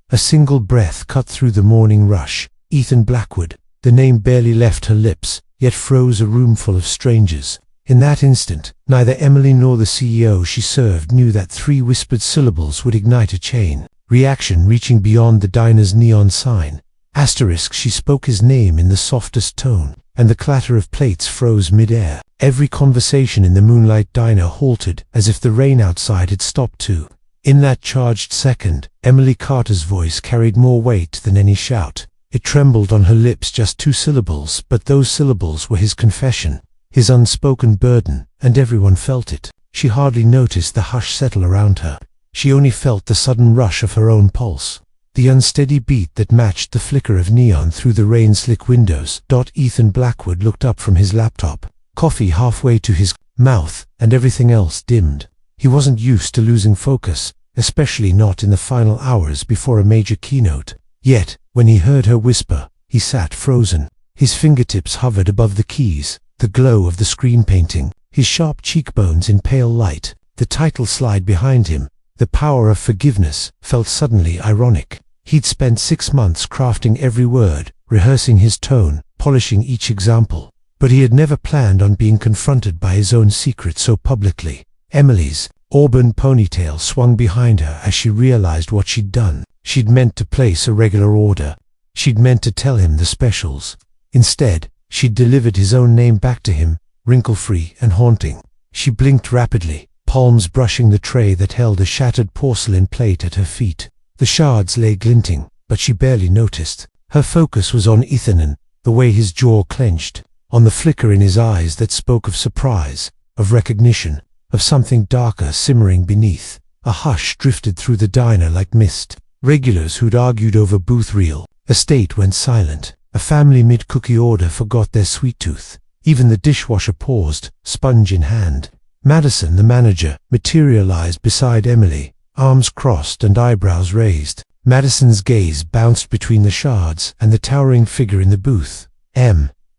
A single breath cut through the morning rush. Ethan Blackwood. The name barely left her lips, yet froze a room full of strangers. In that instant, neither Emily nor the CEO she served knew that 3 whispered syllables would ignite a chain reaction reaching beyond the diner's neon sign. Asterisk. She spoke his name in the softest tone, and the clatter of plates froze mid-air. Every conversation in the Moonlight Diner halted, as if the rain outside had stopped too. In that charged second, Emily Carter's voice carried more weight than any shout. It trembled on her lips, just 2 syllables, but those syllables were his confession, his unspoken burden, and everyone felt it. She hardly noticed the hush settle around her. She only felt the sudden rush of her own pulse, the unsteady beat that matched the flicker of neon through the rain-slick windows. Ethan Blackwood looked up from his laptop, coffee halfway to his mouth, and everything else dimmed. He wasn't used to losing focus, especially not in the final hours before a major keynote. Yet, when he heard her whisper, he sat frozen. His fingertips hovered above the keys, the glow of the screen painting, his sharp cheekbones in pale light, the title slide behind him. The power of forgiveness felt suddenly ironic. He'd spent 6 months crafting every word, rehearsing his tone, polishing each example, but he had never planned on being confronted by his own secret so publicly. Emily's auburn ponytail swung behind her as she realized what she'd done. She'd meant to place a regular order. She'd meant to tell him the specials. Instead, she'd delivered his own name back to him, wrinkle-free and haunting. She blinked rapidly, palms brushing the tray that held a shattered porcelain plate at her feet. The shards lay glinting, but she barely noticed. Her focus was on Ethan and the way his jaw clenched, on the flicker in his eyes that spoke of surprise, of recognition, of something darker simmering beneath. A hush drifted through the diner like mist. Regulars who'd argued over booth reel estate went silent. A family mid-cookie order forgot their sweet tooth. Even the dishwasher paused, sponge in hand. Madison, the manager, materialized beside Emily, arms crossed and eyebrows raised. Madison's gaze bounced between the shards and the towering figure in the booth.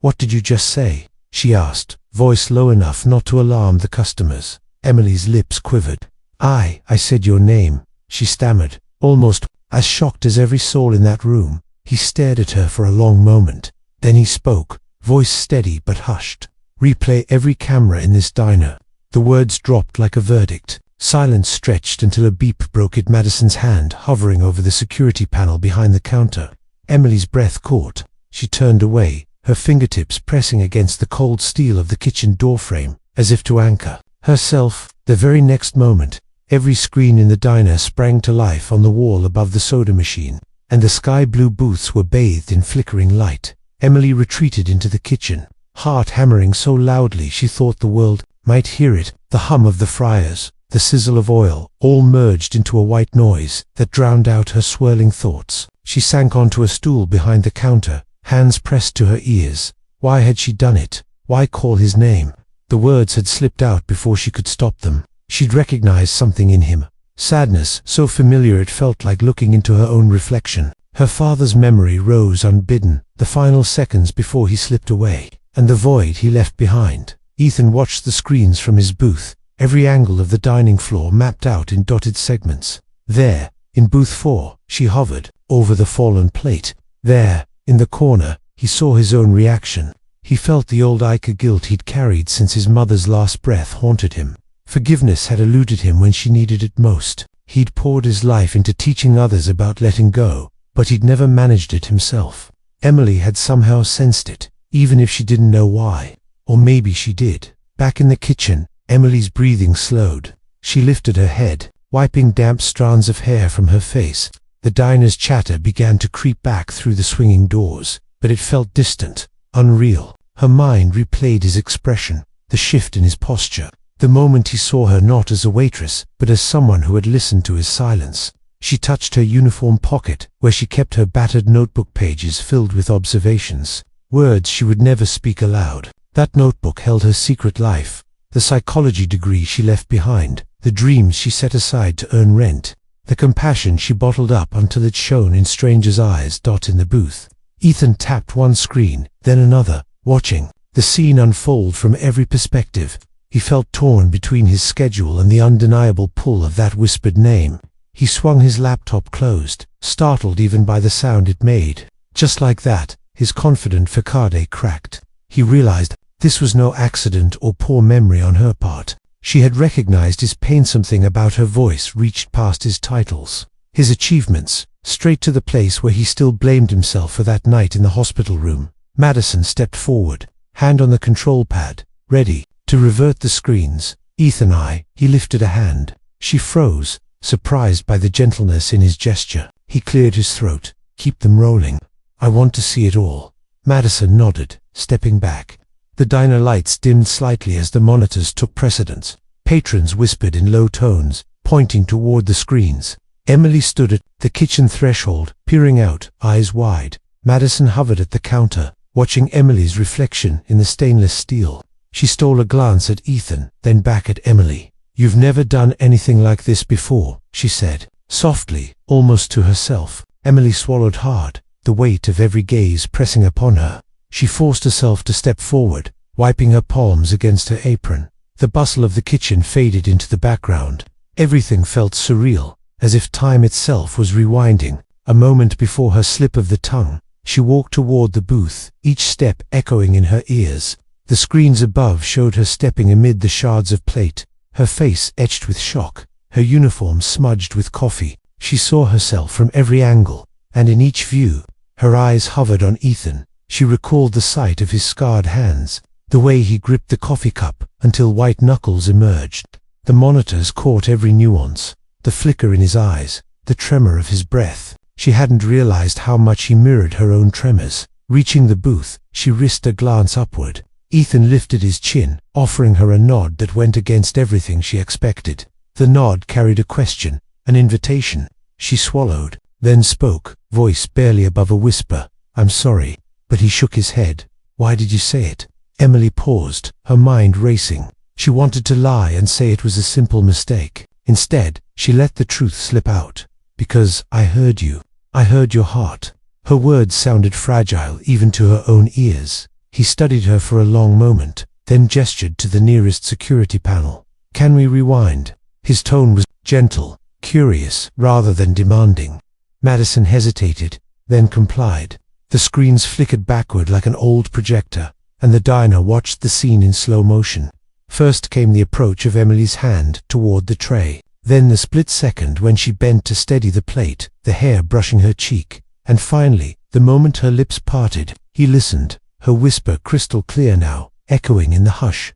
What did you just say?" she asked, voice low enough not to alarm the customers. Emily's lips quivered. I said your name," she stammered, almost as shocked as every soul in that room. He stared at her for a long moment. Then he spoke, voice steady but hushed. "Replay every camera in this diner." The words dropped like a verdict. Silence stretched until a beep broke it. Madison's hand hovering over the security panel behind the counter. Emily's breath caught. She turned away, her fingertips pressing against the cold steel of the kitchen doorframe, as if to anchor herself. The very next moment, every screen in the diner sprang to life on the wall above the soda machine, and the sky-blue booths were bathed in flickering light. Emily retreated into the kitchen, heart hammering so loudly she thought the world might hear it. The hum of the fryers, the sizzle of oil, all merged into a white noise that drowned out her swirling thoughts. She sank onto a stool behind the counter, hands pressed to her ears. Why had she done it? Why call his name? The words had slipped out before she could stop them. She'd recognized something in him. Sadness, so familiar it felt like looking into her own reflection. Her father's memory rose unbidden, the final seconds before he slipped away, and the void he left behind. Ethan watched the screens from his booth, every angle of the dining floor mapped out in dotted segments. There, in booth 4, she hovered, over the fallen plate. There, in the corner, he saw his own reaction. He felt the old Ica guilt he'd carried since his mother's last breath haunted him. Forgiveness had eluded him when she needed it most. He'd poured his life into teaching others about letting go, but he'd never managed it himself. Emily had somehow sensed it, even if she didn't know why. Or maybe she did. Back in the kitchen, Emily's breathing slowed. She lifted her head, wiping damp strands of hair from her face. The diner's chatter began to creep back through the swinging doors, but it felt distant, unreal. Her mind replayed his expression, the shift in his posture, the moment he saw her not as a waitress, but as someone who had listened to his silence. She touched her uniform pocket, where she kept her battered notebook pages filled with observations, words she would never speak aloud. That notebook held her secret life, the psychology degree she left behind, the dreams she set aside to earn rent, the compassion she bottled up until it shone in strangers' eyes. In the booth, Ethan tapped one screen, then another, watching the scene unfold from every perspective. He felt torn between his schedule and the undeniable pull of that whispered name. He swung his laptop closed, startled even by the sound it made. Just like that, his confident facade cracked. He realized this was no accident or poor memory on her part. She had recognized his pain. Something about her voice reached past his titles, his achievements, straight to the place where he still blamed himself for that night in the hospital room. Madison stepped forward, hand on the control pad, ready to revert the screens. Ethan, he lifted a hand. She froze, surprised by the gentleness in his gesture. He cleared his throat. Keep them rolling. I want to see it all. Madison nodded, stepping back. The diner lights dimmed slightly as the monitors took precedence. Patrons whispered in low tones, pointing toward the screens. Emily stood at the kitchen threshold, peering out, eyes wide. Madison hovered at the counter, watching Emily's reflection in the stainless steel. She stole a glance at Ethan, then back at Emily. You've never done anything like this before, she said, softly, almost to herself. Emily swallowed hard, the weight of every gaze pressing upon her. She forced herself to step forward, wiping her palms against her apron. The bustle of the kitchen faded into the background. Everything felt surreal, as if time itself was rewinding. A moment before her slip of the tongue, she walked toward the booth, each step echoing in her ears. The screens above showed her stepping amid the shards of plate, her face etched with shock, her uniform smudged with coffee. She saw herself from every angle, and in each view, her eyes hovered on Ethan. She recalled the sight of his scarred hands, the way he gripped the coffee cup until white knuckles emerged. The monitors caught every nuance, the flicker in his eyes, the tremor of his breath. She hadn't realized how much he mirrored her own tremors. Reaching the booth, she risked a glance upward. Ethan lifted his chin, offering her a nod that went against everything she expected. The nod carried a question, an invitation. She swallowed, then spoke, voice barely above a whisper. I'm sorry. But he shook his head. Why did you say it? Emily paused, her mind racing. She wanted to lie and say it was a simple mistake. Instead, she let the truth slip out. Because I heard you. I heard your heart. Her words sounded fragile even to her own ears. He studied her for a long moment, then gestured to the nearest security panel. Can we rewind? His tone was gentle, curious, rather than demanding. Madison hesitated, then complied. The screens flickered backward like an old projector, and the diner watched the scene in slow motion. First came the approach of Emily's hand toward the tray, then the split second when she bent to steady the plate, the hair brushing her cheek, and finally, the moment her lips parted. He listened, her whisper crystal clear now, echoing in the hush.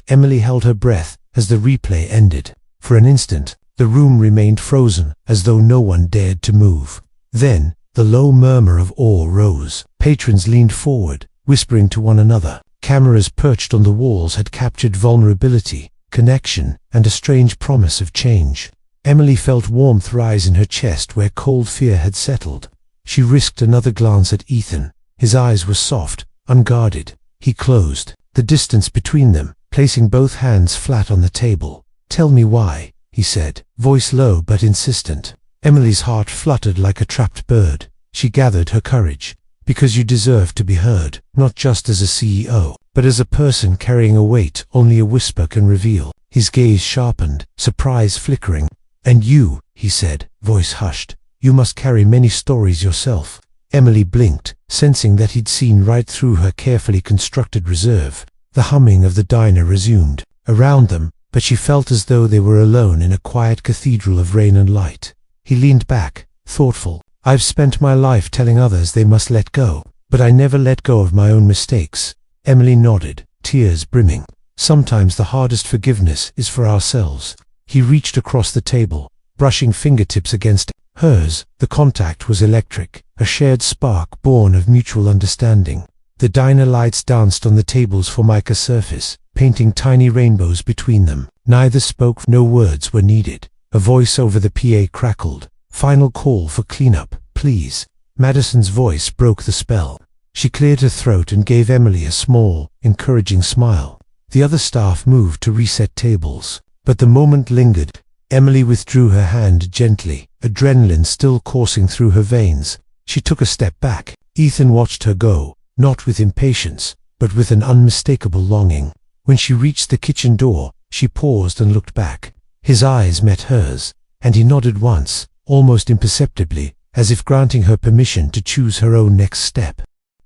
Emily held her breath as the replay ended. For an instant, the room remained frozen, as though no one dared to move. Then, the low murmur of awe rose. Patrons leaned forward, whispering to one another. Cameras perched on the walls had captured vulnerability, connection, and a strange promise of change. Emily felt warmth rise in her chest where cold fear had settled. She risked another glance at Ethan. His eyes were soft, unguarded. He closed the distance between them, placing both hands flat on the table. Tell me why, he said, voice low but insistent. Emily's heart fluttered like a trapped bird. She gathered her courage. Because you deserve to be heard, not just as a CEO, but as a person carrying a weight only a whisper can reveal. His gaze sharpened, surprise flickering. And you, he said, voice hushed, you must carry many stories yourself. Emily blinked, sensing that he'd seen right through her carefully constructed reserve. The humming of the diner resumed around them, but she felt as though they were alone in a quiet cathedral of rain and light. He leaned back, thoughtful. I've spent my life telling others they must let go, but I never let go of my own mistakes. Emily nodded, tears brimming. Sometimes the hardest forgiveness is for ourselves. He reached across the table, brushing fingertips against hers. The contact was electric, a shared spark born of mutual understanding. The diner lights danced on the table's formica surface, painting tiny rainbows between them. Neither spoke, no words were needed. A voice over the PA crackled. Final call for cleanup, please. Madison's voice broke the spell. She cleared her throat and gave Emily a small, encouraging smile. The other staff moved to reset tables, but the moment lingered. Emily withdrew her hand gently, adrenaline still coursing through her veins. She took a step back. Ethan watched her go, not with impatience, but with an unmistakable longing. When she reached the kitchen door, she paused and looked back. His eyes met hers. and he nodded once, almost imperceptibly, as if granting her permission to choose her own next step.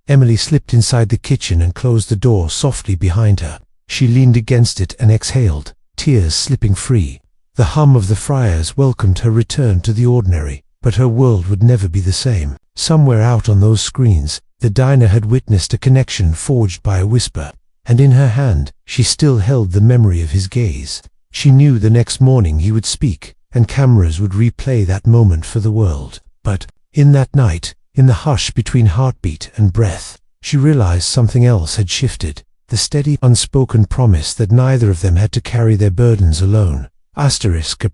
Emily slipped inside the kitchen and closed the door softly behind her. She leaned against it and exhaled, tears slipping free. The hum of the fryers welcomed her return to the ordinary, but her world would never be the same. Somewhere out on those screens, the diner had witnessed a connection forged by a whisper, and in her hand, she still held the memory of his gaze. She knew the next morning he would speak, and cameras would replay that moment for the world. But, in that night, in the hush between heartbeat and breath, she realized something else had shifted. The steady, unspoken promise that neither of them had to carry their burdens alone. A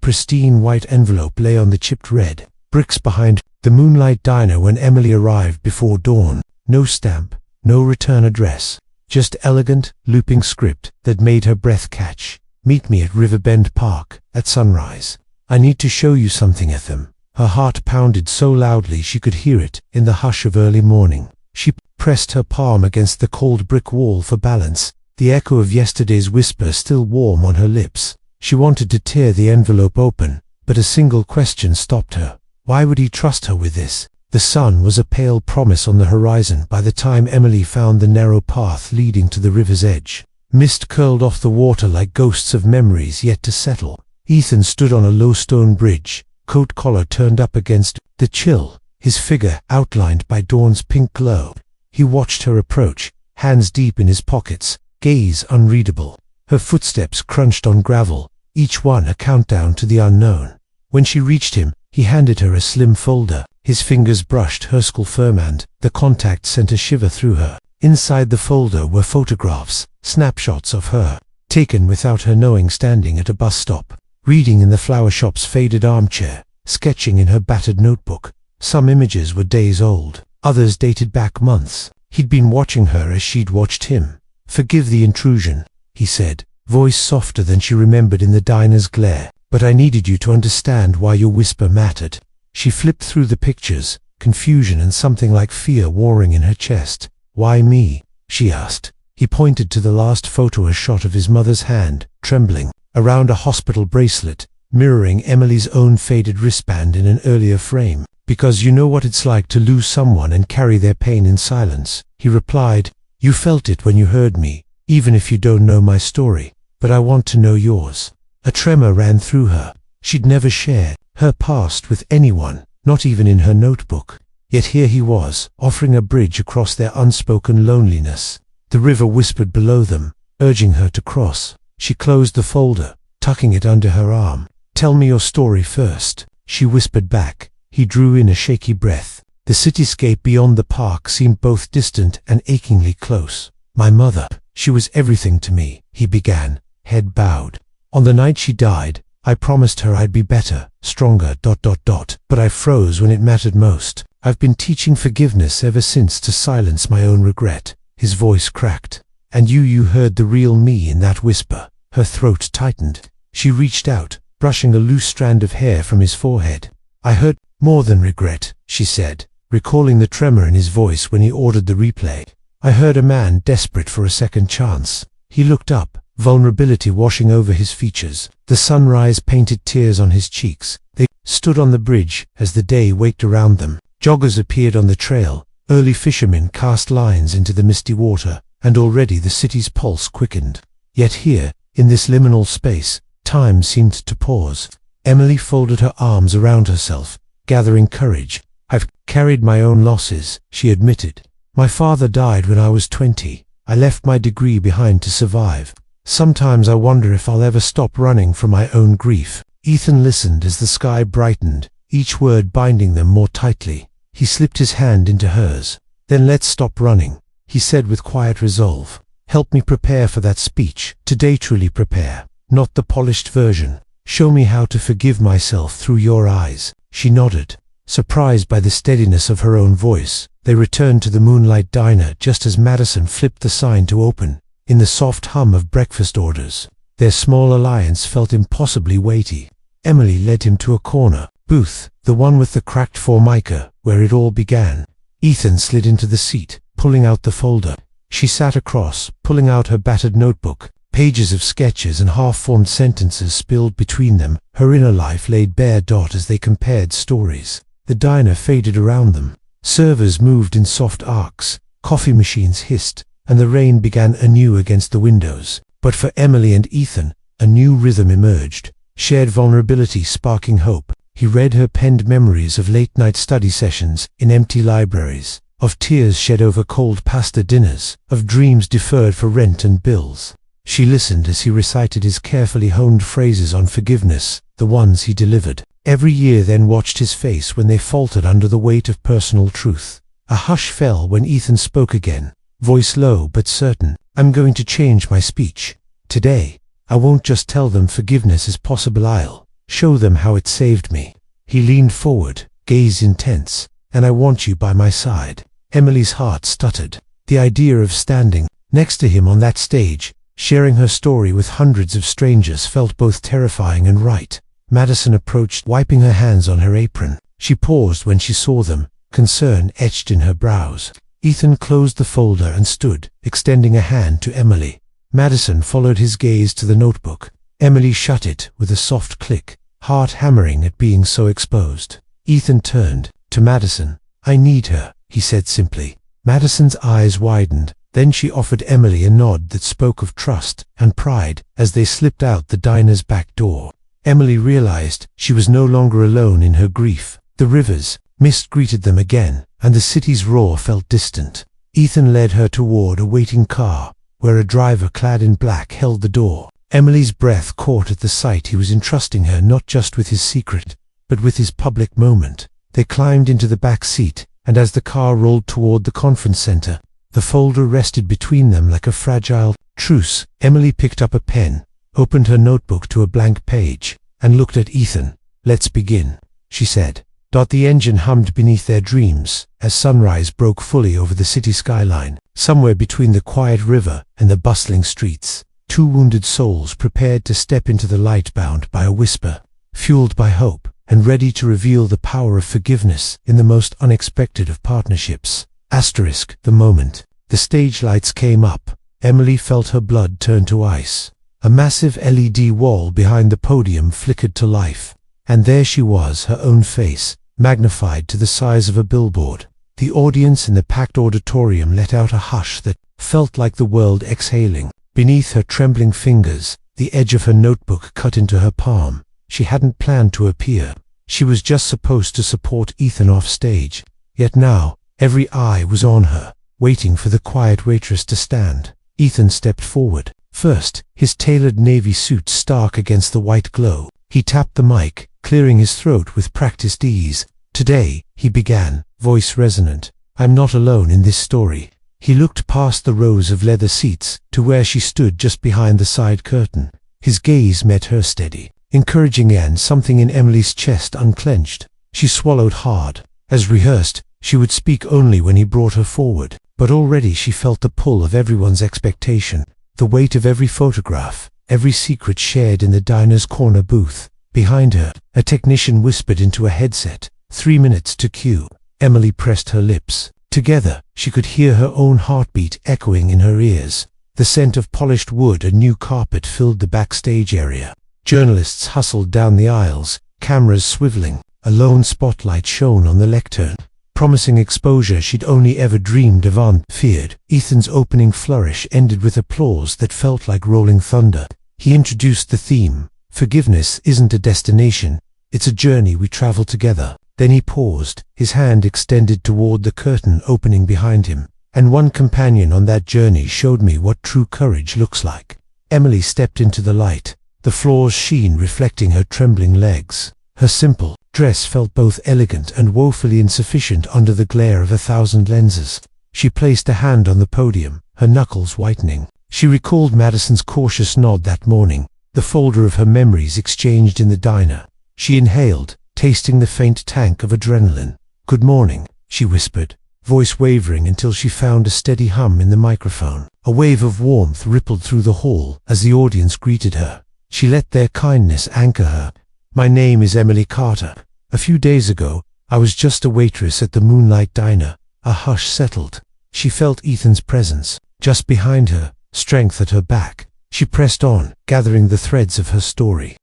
pristine white envelope lay on the chipped red bricks behind the Moonlight Diner when Emily arrived before dawn. No stamp, no return address, just elegant, looping script that made her breath catch. Meet me at Riverbend Park, at sunrise. I need to show you something at them. Her heart pounded so loudly she could hear it in the hush of early morning. She pressed her palm against the cold brick wall for balance, the echo of yesterday's whisper still warm on her lips. She wanted to tear the envelope open, but a single question stopped her. Why would he trust her with this? The sun was a pale promise on the horizon by the time Emily found the narrow path leading to the river's edge. Mist curled off the water like ghosts of memories yet to settle. Ethan stood on a low stone bridge, coat collar turned up against the chill, his figure outlined by dawn's pink glow. He watched her approach, hands deep in his pockets, gaze unreadable. Her footsteps crunched on gravel, each one a countdown to the unknown. When she reached him, he handed her a slim folder. His fingers brushed her skull firmament. The contact sent a shiver through her. Inside the folder were photographs, snapshots of her, taken without her knowing, standing at a bus stop, reading in the flower shop's faded armchair, sketching in her battered notebook. Some images were days old, others dated back months. He'd been watching her as she'd watched him. "Forgive the intrusion," he said, voice softer than she remembered in the diner's glare, "but I needed you to understand why your whisper mattered." She flipped through the pictures, confusion and something like fear warring in her chest. "Why me?" she asked. He pointed to the last photo, a shot of his mother's hand, trembling, around a hospital bracelet, mirroring Emily's own faded wristband in an earlier frame. "Because you know what it's like to lose someone and carry their pain in silence," he replied. "You felt it when you heard me, even if you don't know my story. But I want to know yours." A tremor ran through her. She'd never shared her past with anyone, not even in her notebook. Yet here he was, offering a bridge across their unspoken loneliness. The river whispered below them, urging her to cross. She closed the folder, tucking it under her arm. "Tell me your story first," she whispered back. He drew in a shaky breath. The cityscape beyond the park seemed both distant and achingly close. "My mother, she was everything to me," he began, head bowed. "On the night she died, I promised her I'd be better, stronger, ... But I froze when it mattered most. I've been teaching forgiveness ever since to silence my own regret." His voice cracked. "And you heard the real me in that whisper." Her throat tightened. She reached out, brushing a loose strand of hair from his forehead. "I heard more than regret," she said, recalling the tremor in his voice when he ordered the replay. "I heard a man desperate for a second chance." He looked up, vulnerability washing over his features. The sunrise painted tears on his cheeks. They stood on the bridge as the day waked around them. Joggers appeared on the trail. Early fishermen cast lines into the misty water, and already the city's pulse quickened. Yet here, in this liminal space, time seemed to pause. Emily folded her arms around herself, gathering courage. "I've carried my own losses," she admitted. "My father died when I was 20. I left my degree behind to survive. Sometimes I wonder if I'll ever stop running from my own grief." Ethan listened as the sky brightened, each word binding them more tightly. He slipped his hand into hers. "Then let's stop running," he said with quiet resolve. "Help me prepare for that speech. Today truly prepare, not the polished version. Show me how to forgive myself through your eyes." She nodded, surprised by the steadiness of her own voice. They returned to the Moonlight Diner just as Madison flipped the sign to open. In the soft hum of breakfast orders, their small alliance felt impossibly weighty. Emily led him to a corner booth, the one with the cracked formica, where it all began. Ethan slid into the seat, pulling out the folder. She sat across, pulling out her battered notebook. Pages of sketches and half-formed sentences spilled between them. Her inner life laid bare as they compared stories. The diner faded around them. Servers moved in soft arcs, coffee machines hissed, and the rain began anew against the windows. But for Emily and Ethan, a new rhythm emerged, shared vulnerability sparking hope. He read her penned memories of late-night study sessions in empty libraries, of tears shed over cold pasta dinners, of dreams deferred for rent and bills. She listened as he recited his carefully honed phrases on forgiveness, the ones he delivered. Every year then watched his face when they faltered under the weight of personal truth. A hush fell when Ethan spoke again, voice low but certain. "I'm going to change my speech. Today, I won't just tell them forgiveness is possible, I'll show them how it saved me." He leaned forward, gaze intense. "And I want you by my side." Emily's heart stuttered. The idea of standing next to him on that stage, sharing her story with hundreds of strangers, felt both terrifying and right. Madison approached, wiping her hands on her apron. She paused when she saw them, concern etched in her brows. Ethan closed the folder and stood, extending a hand to Emily. Madison followed his gaze to the notebook. Emily shut it with a soft click, heart hammering at being so exposed. Ethan turned to Madison. "I need her," he said simply. Madison's eyes widened. Then she offered Emily a nod that spoke of trust and pride as they slipped out the diner's back door. Emily realized she was no longer alone in her grief. The river's mist greeted them again, and the city's roar felt distant. Ethan led her toward a waiting car, where a driver clad in black held the door. Emily's breath caught at the sight he was entrusting her not just with his secret, but with his public moment. They climbed into the back seat, and as the car rolled toward the conference center, the folder rested between them like a fragile truce. Emily picked up a pen, opened her notebook to a blank page, and looked at Ethan. "Let's begin," she said. The engine hummed beneath their dreams as sunrise broke fully over the city skyline. Somewhere between the quiet river and the bustling streets, two wounded souls prepared to step into the light, bound by a whisper, fueled by hope, and ready to reveal the power of forgiveness in the most unexpected of partnerships. The moment the stage lights came up, Emily felt her blood turn to ice. A massive LED wall behind the podium flickered to life, and there she was, her own face, magnified to the size of a billboard. The audience in the packed auditorium let out a hush that felt like the world exhaling. Beneath her trembling fingers, the edge of her notebook cut into her palm. She hadn't planned to appear. She was just supposed to support Ethan off stage. Yet now, every eye was on her, waiting for the quiet waitress to stand. Ethan stepped forward. First, his tailored navy suit stark against the white glow. He tapped the mic, clearing his throat with practiced ease. "Today," he began, voice resonant, "I'm not alone in this story." He looked past the rows of leather seats to where she stood just behind the side curtain. His gaze met her steady, encouraging, and something in Emily's chest unclenched. She swallowed hard. As rehearsed, she would speak only when he brought her forward, but already she felt the pull of everyone's expectation, the weight of every photograph, every secret shared in the diner's corner booth. Behind her, a technician whispered into a headset, 3 minutes to cue. Emily pressed her lips. Together, she could hear her own heartbeat echoing in her ears. The scent of polished wood and new carpet filled the backstage area. Journalists hustled down the aisles, cameras swiveling. A lone spotlight shone on the lectern, promising exposure she'd only ever dreamed of and feared. Ethan's opening flourish ended with applause that felt like rolling thunder. He introduced the theme: "Forgiveness isn't a destination, it's a journey we travel together." Then he paused, his hand extended toward the curtain opening behind him. "And one companion on that journey showed me what true courage looks like." Emily stepped into the light, the floor's sheen reflecting her trembling legs. Her simple dress felt both elegant and woefully insufficient under the glare of 1,000 lenses. She placed a hand on the podium, her knuckles whitening. She recalled Madison's cautious nod that morning, the folder of her memories exchanged in the diner. She inhaled, tasting the faint tank of adrenaline. "Good morning," she whispered, voice wavering until she found a steady hum in the microphone. A wave of warmth rippled through the hall as the audience greeted her. She let their kindness anchor her. "My name is Emily Carter. A few days ago, I was just a waitress at the Moonlight Diner." A hush settled. She felt Ethan's presence, just behind her, strength at her back. She pressed on, gathering the threads of her story.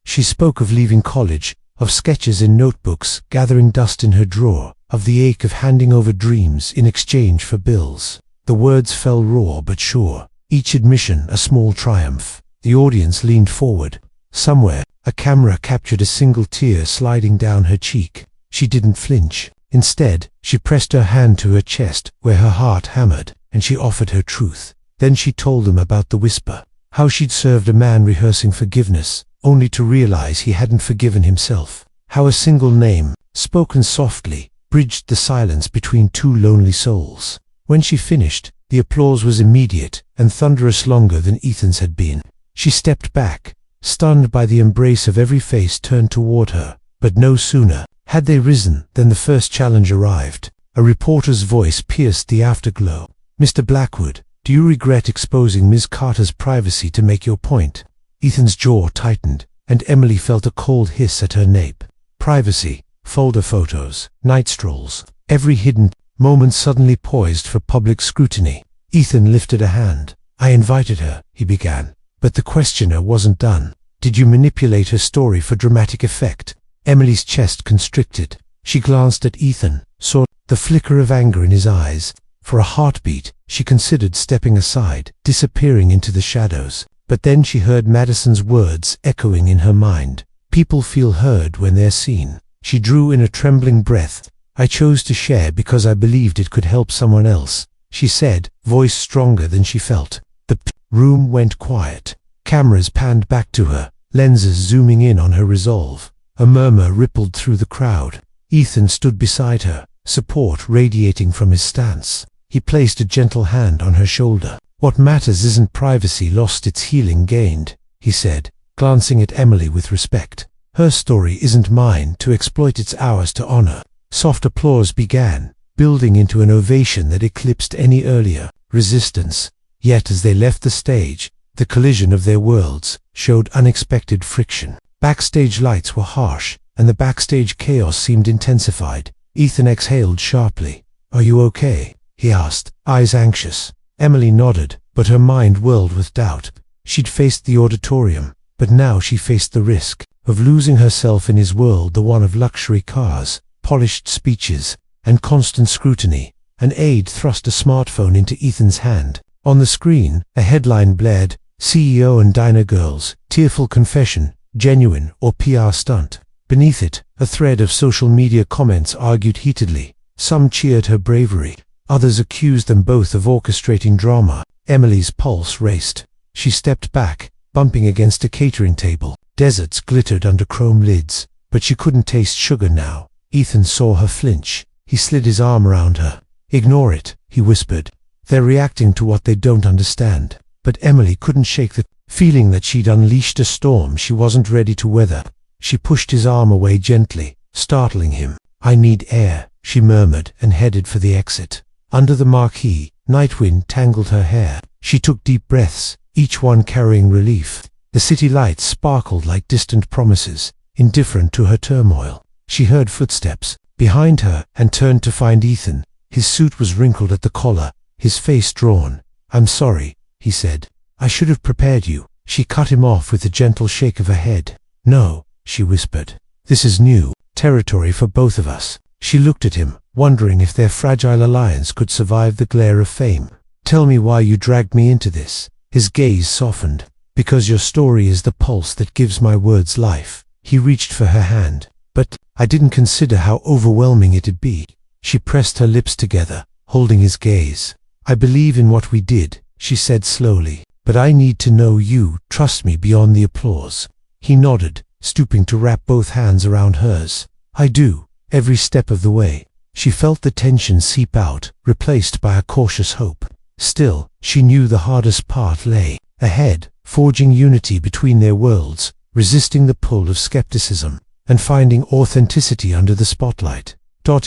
She spoke of leaving college, of sketches in notebooks gathering dust in her drawer, of the ache of handing over dreams in exchange for bills. The words fell raw but sure, each admission a small triumph. The audience leaned forward. Somewhere, a camera captured a single tear sliding down her cheek. She didn't flinch. Instead, she pressed her hand to her chest, where her heart hammered, and she offered her truth. Then she told them about the whisper, how she'd served a man rehearsing forgiveness, only to realize he hadn't forgiven himself. How a single name, spoken softly, bridged the silence between two lonely souls. When she finished, the applause was immediate and thunderous, longer than Ethan's had been. She stepped back, stunned by the embrace of every face turned toward her. But no sooner had they risen than the first challenge arrived. A reporter's voice pierced the afterglow. "Mr. Blackwood, do you regret exposing Ms. Carter's privacy to make your point?" Ethan's jaw tightened, and Emily felt a cold hiss at her nape. Privacy, folder photos, night strolls, every hidden moment suddenly poised for public scrutiny. Ethan lifted a hand. "I invited her," he began. But the questioner wasn't done. "Did you manipulate her story for dramatic effect?" Emily's chest constricted. She glanced at Ethan, saw the flicker of anger in his eyes. For a heartbeat, she considered stepping aside, disappearing into the shadows. But then she heard Madison's words echoing in her mind. People feel heard when they're seen. She drew in a trembling breath. "I chose to share because I believed it could help someone else," she said, voice stronger than she felt. The room went quiet. Cameras panned back to her, lenses zooming in on her resolve. A murmur rippled through the crowd. Ethan stood beside her, support radiating from his stance. He placed a gentle hand on her shoulder. "What matters isn't privacy lost, it's healing gained," he said, glancing at Emily with respect. "Her story isn't mine to exploit, it's ours to honor." Soft applause began, building into an ovation that eclipsed any earlier resistance. Yet as they left the stage, the collision of their worlds showed unexpected friction. Backstage lights were harsh, and the backstage chaos seemed intensified. Ethan exhaled sharply. "Are you okay?" he asked, eyes anxious. Emily nodded, but her mind whirled with doubt. She'd faced the auditorium, but now she faced the risk of losing herself in his world, the one of luxury cars, polished speeches, and constant scrutiny. An aide thrust a smartphone into Ethan's hand. On the screen, a headline blared, "CEO and Diner Girls, Tearful Confession, Genuine or PR Stunt." Beneath it, a thread of social media comments argued heatedly. Some cheered her bravery. Others accused them both of orchestrating drama. Emily's pulse raced. She stepped back, bumping against a catering table. Desserts glittered under chrome lids, but she couldn't taste sugar now. Ethan saw her flinch. He slid his arm around her. "Ignore it," he whispered. "They're reacting to what they don't understand." But Emily couldn't shake the feeling that she'd unleashed a storm she wasn't ready to weather. She pushed his arm away gently, startling him. "I need air," she murmured, and headed for the exit. Under the marquee, night wind tangled her hair. She took deep breaths, each one carrying relief. The city lights sparkled like distant promises, indifferent to her turmoil. She heard footsteps behind her and turned to find Ethan. His suit was wrinkled at the collar, his face drawn. "I'm sorry," he said. "I should have prepared you." She cut him off with a gentle shake of her head. "No," she whispered. "This is new territory for both of us." She looked at him, wondering if their fragile alliance could survive the glare of fame. "Tell me why you dragged me into this." His gaze softened. "Because your story is the pulse that gives my words life." He reached for her hand. "But I didn't consider how overwhelming it'd be." She pressed her lips together, holding his gaze. "I believe in what we did," she said slowly, "but I need to know you trust me beyond the applause." He nodded, stooping to wrap both hands around hers. "I do, every step of the way." She felt the tension seep out, replaced by a cautious hope. Still, she knew the hardest part lay ahead, forging unity between their worlds, resisting the pull of skepticism, and finding authenticity under the spotlight.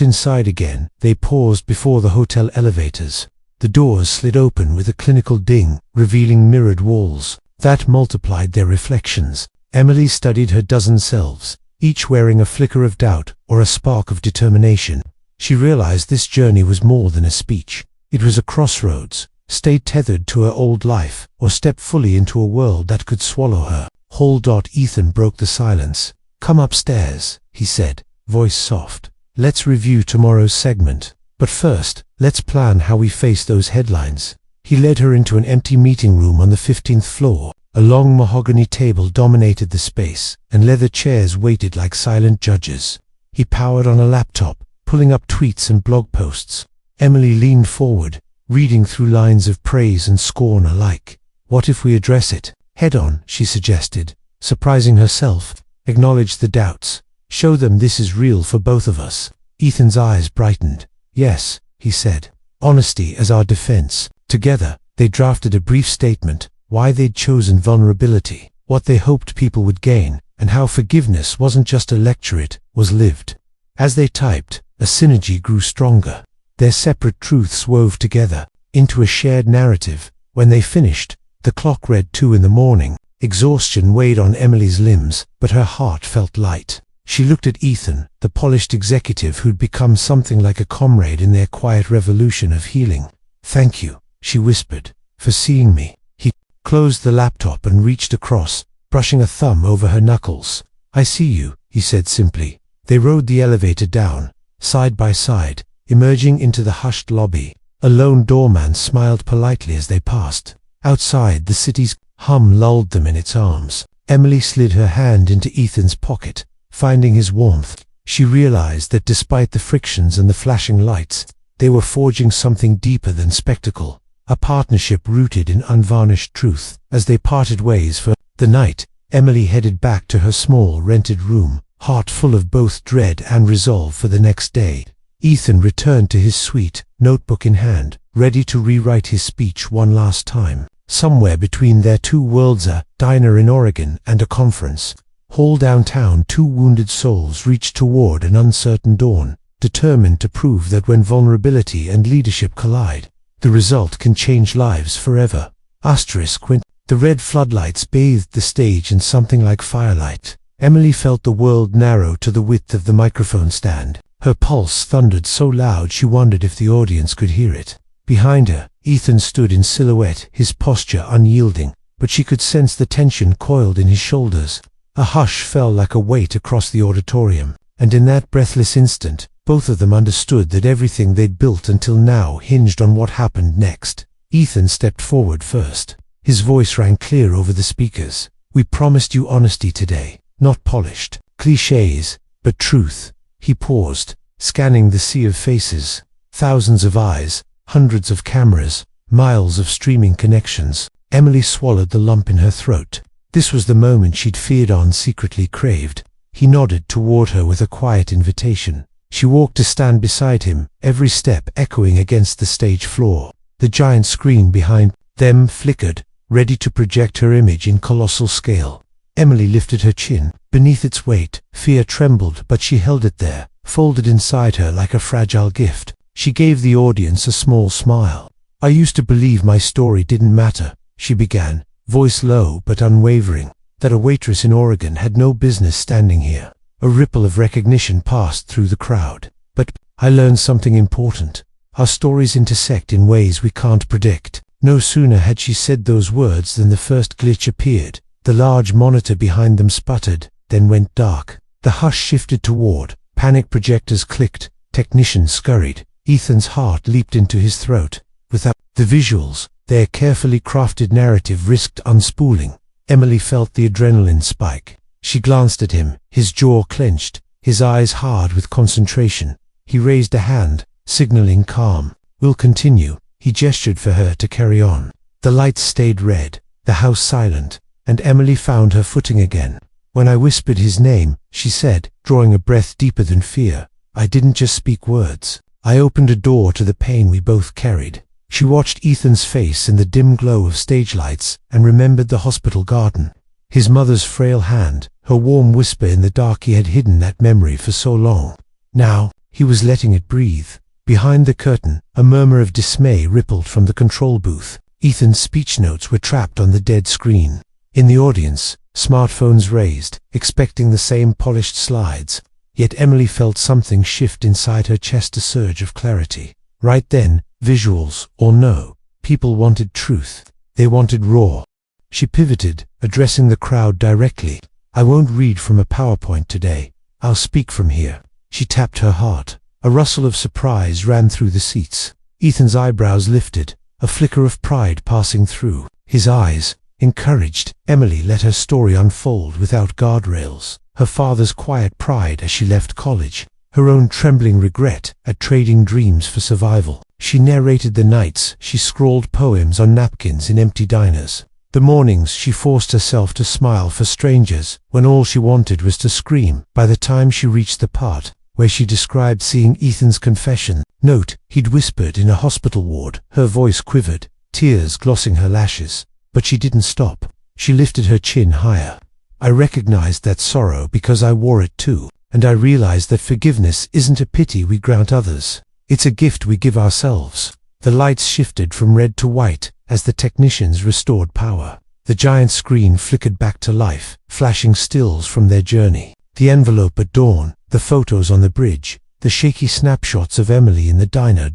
Inside again, they paused before the hotel elevators. The doors slid open with a clinical ding, revealing mirrored walls that multiplied their reflections. Emily studied her dozen selves, each wearing a flicker of doubt or a spark of determination. She realized this journey was more than a speech. It was a crossroads, stay tethered to her old life, or step fully into a world that could swallow her. Hold. Ethan broke the silence. Come upstairs, he said, voice soft. Let's review tomorrow's segment. But first, let's plan how we face those headlines. He led her into an empty meeting room on the 15th floor. A long mahogany table dominated the space, and leather chairs waited like silent judges. He powered on a laptop, pulling up tweets and blog posts. Emily leaned forward, reading through lines of praise and scorn alike. What if we address it head on, she suggested, surprising herself. Acknowledge the doubts. Show them this is real for both of us. Ethan's eyes brightened. Yes, he said. Honesty as our defense. Together, they drafted a brief statement, why they'd chosen vulnerability, what they hoped people would gain, and how forgiveness wasn't just a lecture, it was lived. As they typed, a synergy grew stronger. Their separate truths wove together into a shared narrative. When they finished, the clock read 2 in the morning. Exhaustion weighed on Emily's limbs, but her heart felt light. She looked at Ethan, the polished executive who'd become something like a comrade in their quiet revolution of healing. Thank you, she whispered, for seeing me. He closed the laptop and reached across, brushing a thumb over her knuckles. I see you, he said simply. They rode the elevator down, side by side, emerging into the hushed lobby. A lone doorman smiled politely as they passed. Outside, the city's hum lulled them in its arms. Emily slid her hand into Ethan's pocket, finding his warmth. She realized that despite the frictions and the flashing lights, they were forging something deeper than spectacle, a partnership rooted in unvarnished truth. As they parted ways for the night, Emily headed back to her small rented room, heart full of both dread and resolve for the next day. Ethan returned to his suite, notebook in hand, ready to rewrite his speech one last time. Somewhere between their two worlds, a diner in Oregon and a conference hall downtown, two wounded souls reached toward an uncertain dawn, determined to prove that when vulnerability and leadership collide, the result can change lives forever. When the red floodlights bathed the stage in something like firelight, Emily felt the world narrow to the width of the microphone stand. Her pulse thundered so loud she wondered if the audience could hear it. Behind her, Ethan stood in silhouette, his posture unyielding, but she could sense the tension coiled in his shoulders. A hush fell like a weight across the auditorium, and in that breathless instant, both of them understood that everything they'd built until now hinged on what happened next. Ethan stepped forward first. His voice rang clear over the speakers. We promised you honesty today, not polished clichés, but truth. He paused, scanning the sea of faces, thousands of eyes, hundreds of cameras, miles of streaming connections. Emily swallowed the lump in her throat. This was the moment she'd feared on, secretly craved. He nodded toward her with a quiet invitation. She walked to stand beside him, every step echoing against the stage floor. The giant screen behind them flickered, ready to project her image in colossal scale. Emily lifted her chin. Beneath its weight, fear trembled, but she held it there, folded inside her like a fragile gift. She gave the audience a small smile. I used to believe my story didn't matter, she began, voice low but unwavering, that a waitress in Oregon had no business standing here. A ripple of recognition passed through the crowd. But I learned something important. Our stories intersect in ways we can't predict. No sooner had she said those words than the first glitch appeared. The large monitor behind them sputtered, then went dark. The hush shifted toward. Panic projectors clicked. Technicians scurried. Ethan's heart leaped into his throat. Without the visuals, their carefully crafted narrative risked unspooling. Emily felt the adrenaline spike. She glanced at him, his jaw clenched, his eyes hard with concentration. He raised a hand, signaling calm. We'll continue. He gestured for her to carry on. The lights stayed red, the house silent, and Emily found her footing again. When I whispered his name, she said, drawing a breath deeper than fear, I didn't just speak words. I opened a door to the pain we both carried. She watched Ethan's face in the dim glow of stage lights and remembered the hospital garden. His mother's frail hand, her warm whisper in the dark. He had hidden that memory for so long. Now, he was letting it breathe. Behind the curtain, a murmur of dismay rippled from the control booth. Ethan's speech notes were trapped on the dead screen. In the audience, smartphones raised, expecting the same polished slides. Yet Emily felt something shift inside her chest, a surge of clarity. Right then, visuals or no, People wanted truth. They wanted raw. She pivoted, addressing the crowd directly. I won't read from a PowerPoint today. I'll speak from here. She tapped her heart. A rustle of surprise ran through the seats. Ethan's eyebrows lifted, a flicker of pride passing through his eyes. Encouraged, Emily let her story unfold without guardrails. Her father's quiet pride as she left college, her own trembling regret at trading dreams for survival. She narrated the nights she scrawled poems on napkins in empty diners, the mornings she forced herself to smile for strangers when all she wanted was to scream. By the time she reached the part where she described seeing Ethan's confession note he'd whispered in a hospital ward, her voice quivered, tears glossing her lashes. But she didn't stop. She lifted her chin higher. I recognized that sorrow because I wore it too, and I realized that forgiveness isn't a pity we grant others. It's a gift we give ourselves. The lights shifted from red to white as the technicians restored power. The giant screen flickered back to life, flashing stills from their journey. The envelope at dawn, the photos on the bridge, the shaky snapshots of Emily in the diner.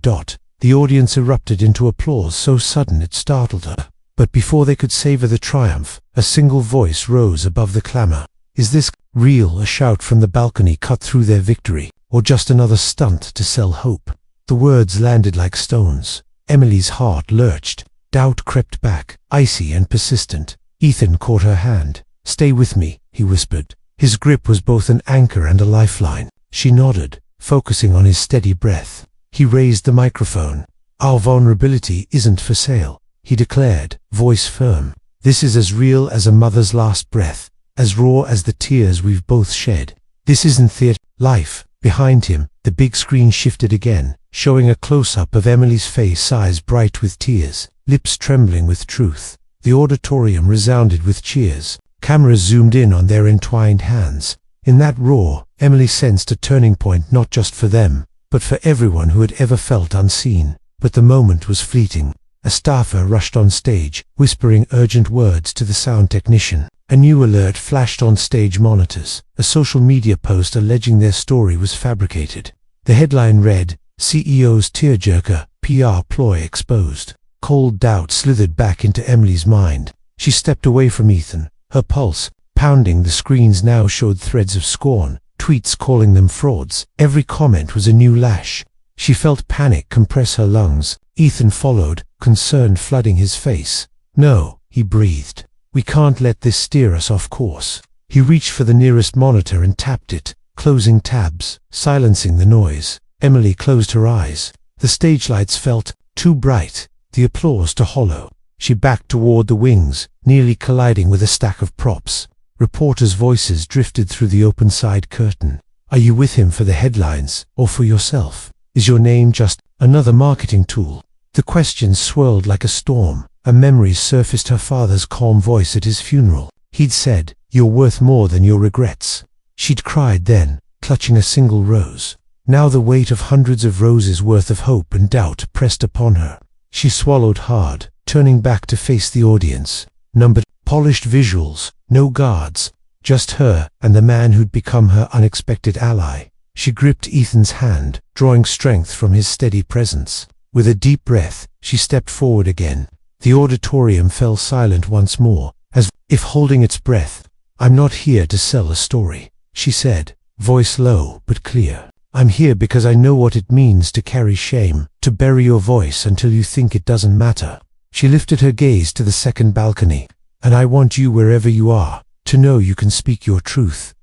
The audience erupted into applause so sudden it startled her. But before they could savor the triumph, a single voice rose above the clamor. Is this real? A shout from the balcony cut through their victory, or just another stunt to sell hope? The words landed like stones. Emily's heart lurched. Doubt crept back, icy and persistent. Ethan caught her hand. Stay with me, he whispered. His grip was both an anchor and a lifeline. She nodded, focusing on his steady breath. He raised the microphone. Our vulnerability isn't for sale, he declared, voice firm. This is as real as a mother's last breath, as raw as the tears we've both shed. This isn't theater. Life. Behind him, the big screen shifted again, showing a close-up of Emily's face, eyes bright with tears, lips trembling with truth. The auditorium resounded with cheers. Cameras zoomed in on their entwined hands. In that roar, Emily sensed a turning point, not just for them, but for everyone who had ever felt unseen. But the moment was fleeting. A staffer rushed on stage, whispering urgent words to the sound technician. A new alert flashed on stage monitors, a social media post alleging their story was fabricated. The headline read, CEO's tearjerker, PR ploy exposed. Cold doubt slithered back into Emily's mind. She stepped away from Ethan, her pulse pounding. The screens now showed threads of scorn, tweets calling them frauds. Every comment was a new lash. She felt panic compress her lungs. Ethan followed, concern flooding his face. No, he breathed. We can't let this steer us off course. He reached for the nearest monitor and tapped it, closing tabs, silencing the noise. Emily closed her eyes. The stage lights felt too bright, the applause too hollow. She backed toward the wings, nearly colliding with a stack of props. Reporters' voices drifted through the open side curtain. Are you with him for the headlines, or for yourself? Is your name just another marketing tool? The questions swirled like a storm. A memory surfaced, her father's calm voice at his funeral. He'd said, "You're worth more than your regrets." She'd cried then, clutching a single rose. Now the weight of hundreds of roses worth of hope and doubt pressed upon her. She swallowed hard, turning back to face the audience. Numbered, polished visuals, no guards, just her and the man who'd become her unexpected ally. She gripped Ethan's hand, drawing strength from his steady presence. With a deep breath, she stepped forward again. The auditorium fell silent once more, as if holding its breath. I'm not here to sell a story, she said, voice low but clear. I'm here because I know what it means to carry shame, to bury your voice until you think it doesn't matter. She lifted her gaze to the second balcony. And I want you, wherever you are, to know you can speak your truth.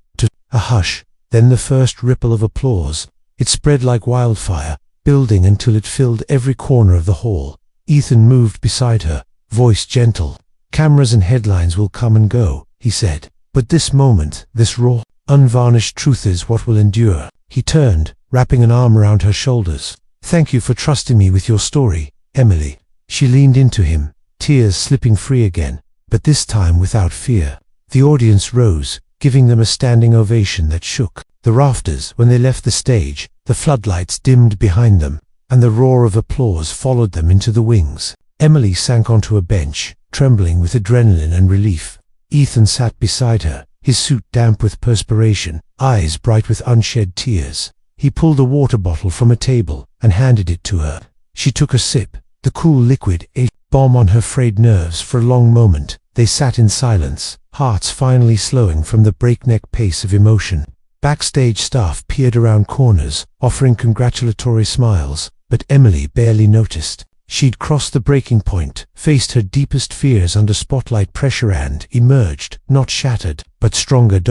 A hush, then the first ripple of applause. It spread like wildfire, building until it filled every corner of the hall. Ethan moved beside her, voice gentle. Cameras and headlines will come and go, he said. But this moment, this raw, unvarnished truth is what will endure. He turned, wrapping an arm around her shoulders. Thank you for trusting me with your story, Emily. She leaned into him, tears slipping free again, but this time without fear. The audience rose, giving them a standing ovation that shook the rafters when they left the stage. The floodlights dimmed behind them, and the roar of applause followed them into the wings. Emily sank onto a bench, trembling with adrenaline and relief. Ethan sat beside her, his suit damp with perspiration, eyes bright with unshed tears. He pulled a water bottle from a table and handed it to her. She took a sip. The cool liquid balm on her frayed nerves. For a long moment, they sat in silence, hearts finally slowing from the breakneck pace of emotion. Backstage staff peered around corners, offering congratulatory smiles, but Emily barely noticed. She'd crossed the breaking point, faced her deepest fears under spotlight pressure and emerged, not shattered, but stronger.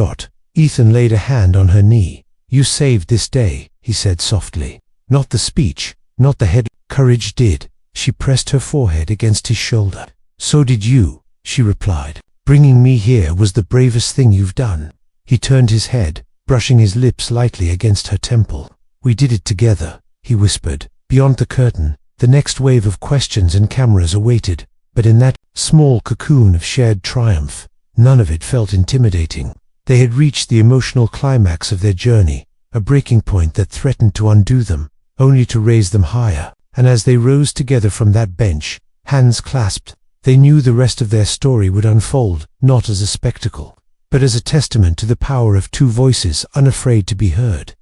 Ethan laid a hand on her knee. "You saved this day," he said softly. "Not the speech, not the head. Courage did." She pressed her forehead against his shoulder. "So did you," she replied. "Bringing me here was the bravest thing you've done." He turned his head, brushing his lips lightly against her temple. "We did it together," he whispered. Beyond the curtain, the next wave of questions and cameras awaited, but in that small cocoon of shared triumph, none of it felt intimidating. They had reached the emotional climax of their journey, a breaking point that threatened to undo them, only to raise them higher. And as they rose together from that bench, hands clasped, they knew the rest of their story would unfold, not as a spectacle, but as a testament to the power of two voices unafraid to be heard.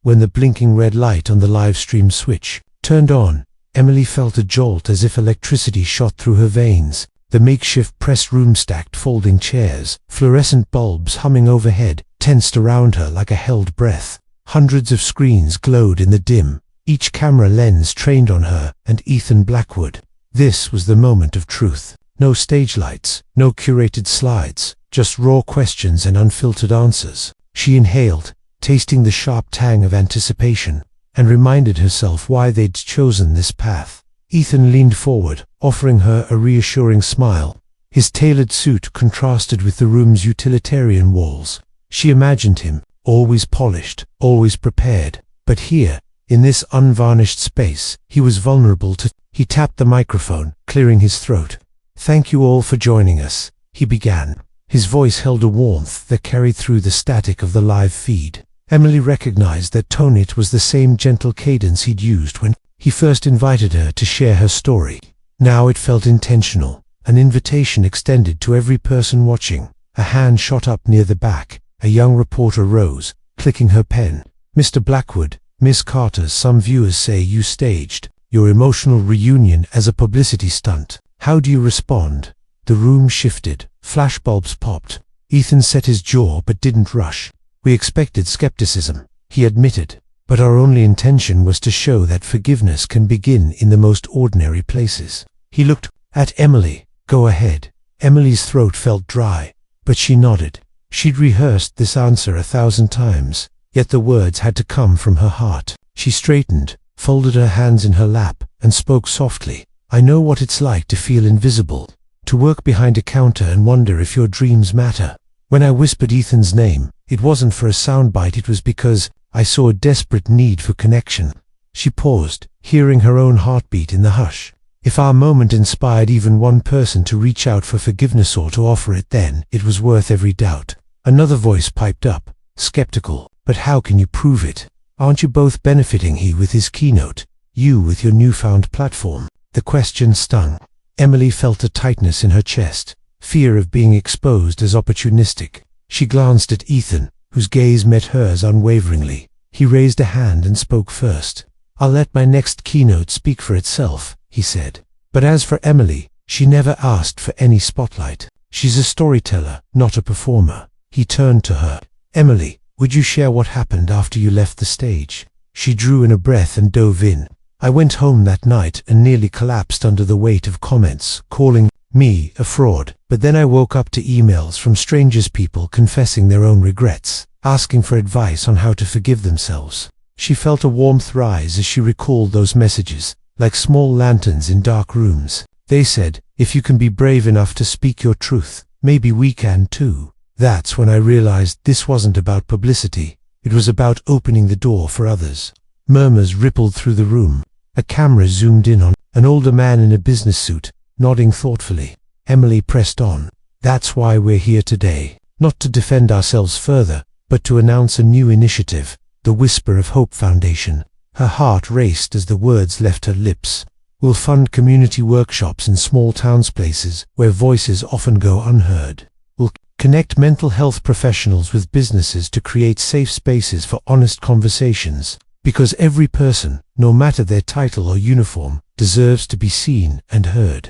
When the blinking red light on the live stream switch turned on, Emily felt a jolt as if electricity shot through her veins. The makeshift press room, stacked folding chairs, fluorescent bulbs humming overhead, tensed around her like a held breath. Hundreds of screens glowed in the dim, each camera lens trained on her and Ethan Blackwood. This was the moment of truth. No stage lights, no curated slides, just raw questions and unfiltered answers. She inhaled, tasting the sharp tang of anticipation, and reminded herself why they'd chosen this path. Ethan leaned forward, offering her a reassuring smile. His tailored suit contrasted with the room's utilitarian walls. She imagined him, always polished, always prepared. But here, in this unvarnished space, he was vulnerable to... He tapped the microphone, clearing his throat. "Thank you all for joining us," he began. His voice held a warmth that carried through the static of the live feed. Emily recognized that tone. It was the same gentle cadence he'd used when he first invited her to share her story. Now it felt intentional, an invitation extended to every person watching. A hand shot up near the back. A young reporter rose, clicking her pen. "Mr. Blackwood, Miss Carter, some viewers say you staged your emotional reunion as a publicity stunt. How do you respond?" The room shifted. Flashbulbs popped. Ethan set his jaw but didn't rush. "We expected skepticism," he admitted, "but our only intention was to show that forgiveness can begin in the most ordinary places." He looked at Emily. "Go ahead." Emily's throat felt dry, but she nodded. She'd rehearsed this answer 1,000 times, yet the words had to come from her heart. She straightened, folded her hands in her lap, and spoke softly. "I know what it's like to feel invisible, to work behind a counter and wonder if your dreams matter. When I whispered Ethan's name, it wasn't for a soundbite, it was because I saw a desperate need for connection." She paused, hearing her own heartbeat in the hush. If our moment inspired even one person to reach out for forgiveness or to offer it, then it was worth every doubt. Another voice piped up, skeptical. "But how can you prove it? Aren't you both benefiting, he with his keynote, you with your newfound platform?" The question stung. Emily felt a tightness in her chest, fear of being exposed as opportunistic. She glanced at Ethan, whose gaze met hers unwaveringly. He raised a hand and spoke first. "I'll let my next keynote speak for itself," he said. But as for Emily, she never asked for any spotlight. "She's a storyteller, not a performer." He turned to her. "Emily, would you share what happened after you left the stage?" She drew in a breath and dove in. "I went home that night and nearly collapsed under the weight of comments, calling me a fraud. But then I woke up to emails from strangers, people confessing their own regrets, asking for advice on how to forgive themselves." She felt a warmth rise as she recalled those messages, like small lanterns in dark rooms. They said, "If you can be brave enough to speak your truth, maybe we can too." That's when I realized this wasn't about publicity. It was about opening the door for others. Murmurs rippled through the room. A camera zoomed in on an older man in a business suit, nodding thoughtfully. Emily pressed on. "That's why we're here today. Not to defend ourselves further, but to announce a new initiative, the Whisper of Hope Foundation." Her heart raced as the words left her lips. "We'll fund community workshops in small towns, places where voices often go unheard. We'll connect mental health professionals with businesses to create safe spaces for honest conversations. Because every person, no matter their title or uniform, deserves to be seen and heard.